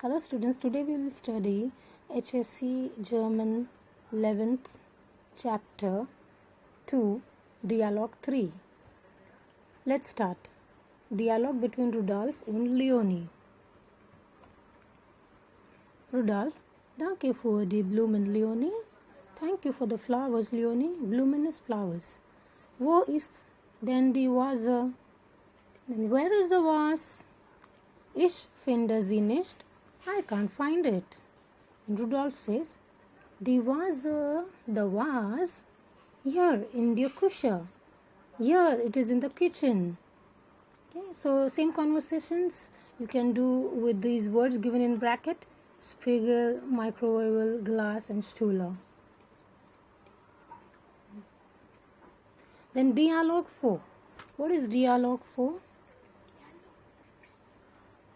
Hello students, today we will study HSC German 11th chapter 2, Dialogue 3. Let's start. Dialogue between Rudolf and Leonie. Rudolf, danke für die Blumen, Leonie. Thank you for the flowers, Leonie. Blumen is flowers. Wo ist denn die Vase? Then where is the vase? Ich finde sie nicht. I can't find it. And Rudolf says, the vase, here in the Küche. Here it is in the kitchen. Okay, so same conversations you can do with these words given in bracket. Spiegel, microwave, glass and Stuhler. Then dialogue 4. What is dialogue 4?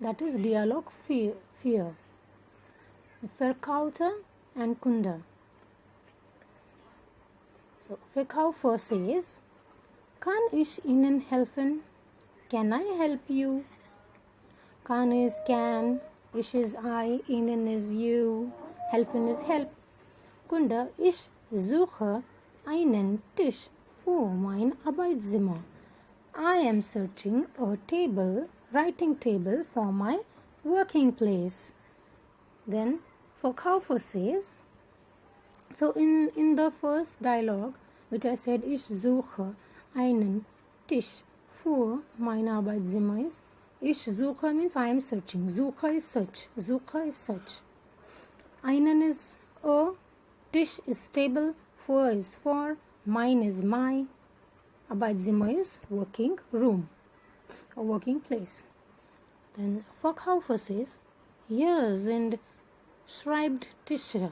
That is dialogue fear. Verkäufer and Kunde. So Verkäufer says, kann ich Ihnen helfen? Can I help you? Kann is can, ich is I, Ihnen is you, helfen is help. Kunde, ich suche einen Tisch für mein Arbeitszimmer. I am searching a writing table for my working place. Then Verkäufer says, so in the first dialogue which I said, ich suche einen Tisch für mein Arbeitszimmer is, ich suche means I am searching, suche is search, einen is a, Tisch is table, für is for, mein is my, Arbeitszimmer is working room or working place. Then Verkäufer says, hier sind Schreibtische.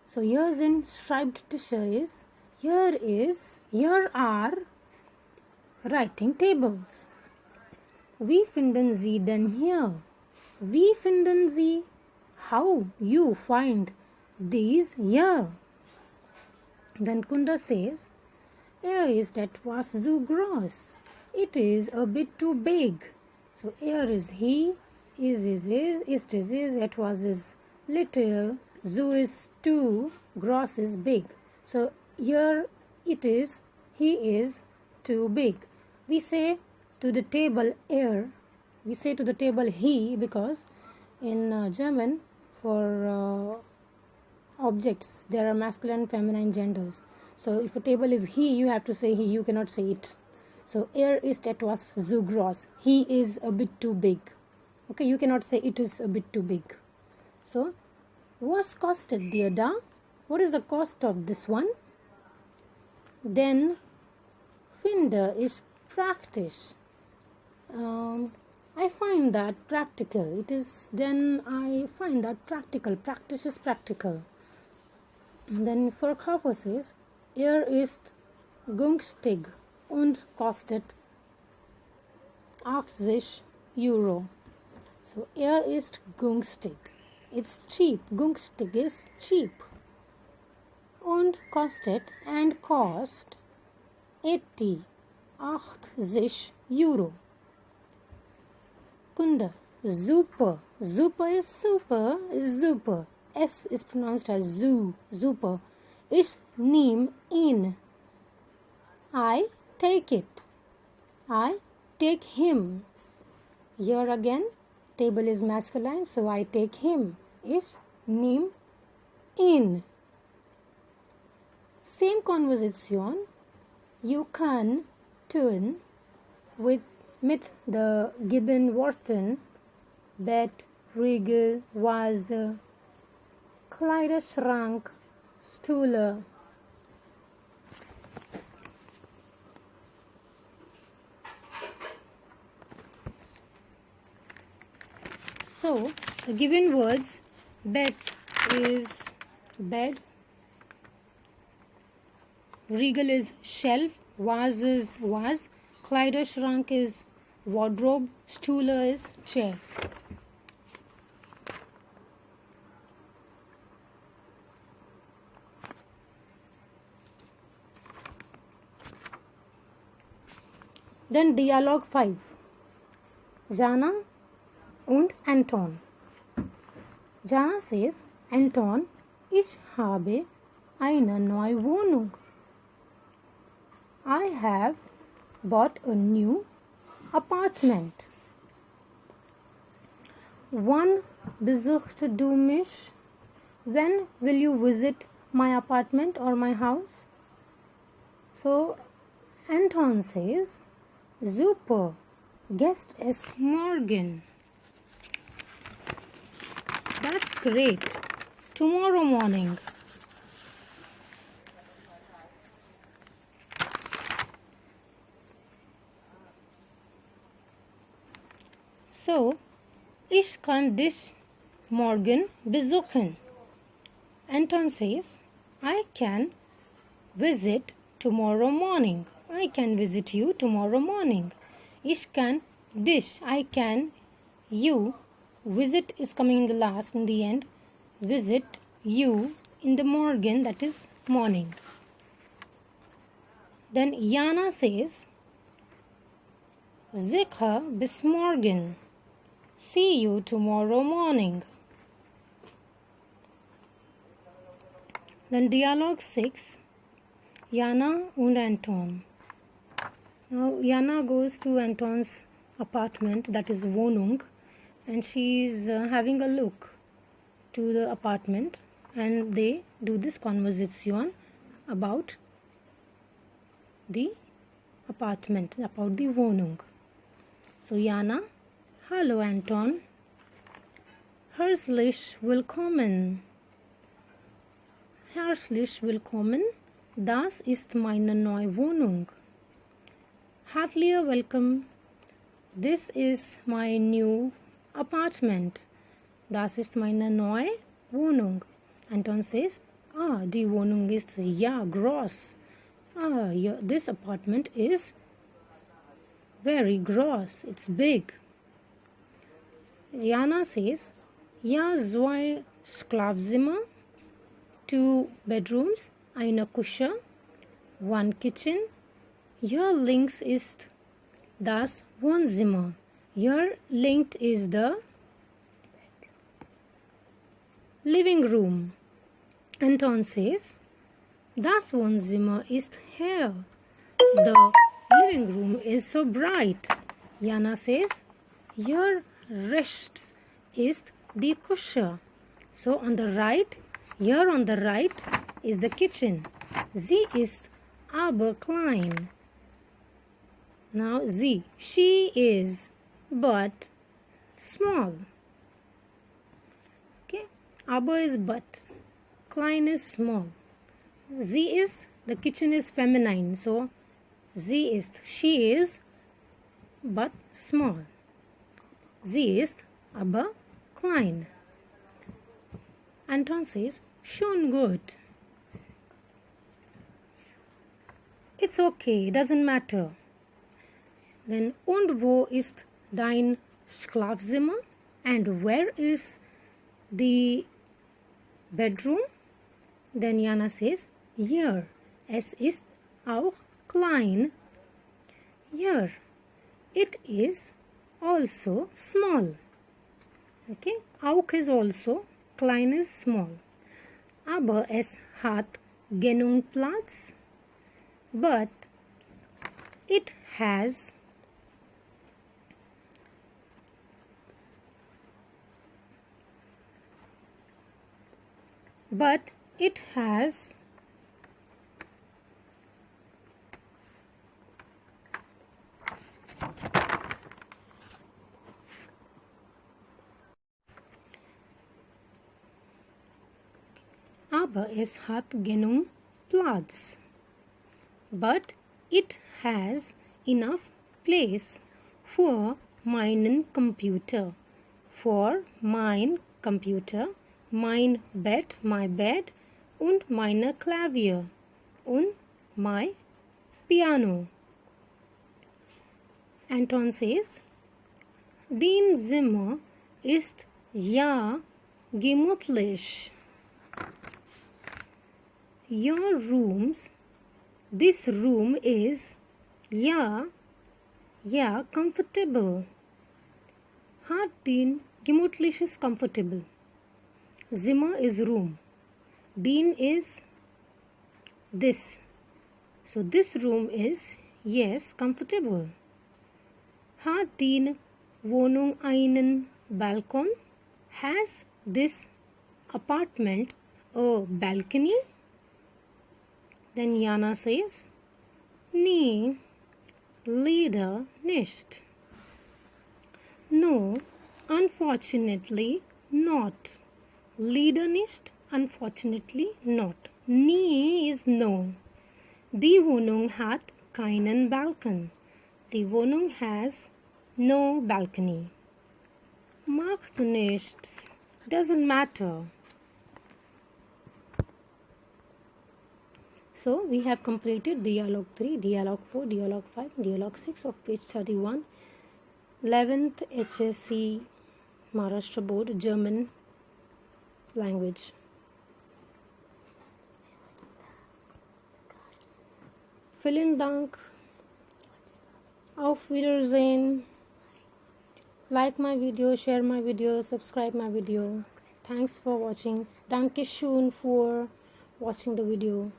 So here sind Schreibtische is, here are writing tables. Wie finden Sie denn hier? Wie finden Sie? How you find these here? Then Kunde says, ist etwas zu groß. It is a bit too big. So is he, is, ist is, etwas is little, zu is too, groß is big. So here it is, he is too big. We say to the table we say to the table he, because in German for objects there are masculine and feminine genders. So if a table is he, you have to say he, you cannot say it. So ist etwas zu groß. He is a bit too big. Okay, you cannot say it is a bit too big. So, was kostet dir da? What is the cost of this one? Then, finde is praktisch. I find that practical. It is then I find that practical. Praktisch is practical. And then Verkäufer says, ist günstig und kostet 80 Euro. So ist günstig. It's cheap. Günstig is cheap. Und kostet and cost 80 Euro. Kunde, super. Super is super is super. S is pronounced as zu, super. Ich nehm ihn. I take it. I take him. Here again, table is masculine, so I take him. Ich nehm ihn. Same conversation you can tun with the given Worten, Bett, Riegel, Vase, Kleiderschrank, Stühle. So, the given words, bed is bed, Riegel is shelf, vase is vase, Kleiderschrank is wardrobe, Stühle is chair. Then Dialogue 5. Jana und Anton. Jana says, Anton, ich habe eine neue Wohnung. I have bought a new apartment. Wann besuchst du mich? When will you visit my apartment or my house? So Anton says, Super, guest es morgen. That's great. Tomorrow morning. So, ich kann dich morgen besuchen. Anton says, I can visit tomorrow morning. I can visit you tomorrow morning. Ich kann dich, I can, you. Visit is coming in the last, in the end. Visit you in the morgen, that is morning. Then Jana says, Sicher bis morgen. See you tomorrow morning. Then dialogue 6, Jana und Anton. Now Jana goes to Anton's apartment, that is Wohnung, and she is having a look to the apartment, and they do this conversation about the apartment, about the Wohnung. So Jana, hallo Anton, herzlich willkommen. Herzlich willkommen, das ist meine neue Wohnung. Heartlier welcome, this is my new apartment. Das ist meine neue Wohnung. Anton says, die Wohnung ist ja groß. Yeah, this apartment is very groß. It's big. Jana says, ja, zwei Schlafzimmer, 2 bedrooms, eine Küche, 1 kitchen. Hier links ist das Wohnzimmer. Here linked is the living room. Anton says, das Wohnzimmer ist hell. The living room is so bright. Jana says, hier rechts ist die Küche. So on the right, here on the right is the kitchen. Sie ist aber klein. Now sie, she is but small. Okay, aber is but, klein is small. Sie ist, the kitchen is feminine, so sie ist, she is but small. Sie ist aber klein. Anton says, schon gut. It's okay, doesn't matter. Then, und wo ist dein Schlafzimmer? And where is the bedroom? Then Jana says, hier. Es ist auch klein. Here. It is also small. Okay, auch is also, klein is small. Aber es hat genug Platz. But it has aber es hat genug Platz. But it has enough place for meinen Computer. For mein Computer, mein Bett, my bed, und meine Klavier, und my piano. Anton says, Dein Zimmer ist ja gemütlich. Your rooms, this room is ja comfortable. Hat den gemütlich is comfortable. Zimmer is room. Den is this. So this room is, yes, comfortable. Hat die Wohnung einen Balkon? Has this apartment a balcony? Then Jana says, Nee, leider nicht. No, unfortunately not. Leider nicht, unfortunately not. Nee is no. Die Wohnung hat keinen Balkon. Die Wohnung has no balcony. Macht nichts. Doesn't matter. So we have completed dialogue 3, dialogue 4, dialogue 5, dialogue 6 of page 31. 11th HSC Maharashtra Board German language. Vielen Dank. Auf Wiedersehen. Like my video, share my video, subscribe my video. Thanks for watching. Danke schön for watching the video.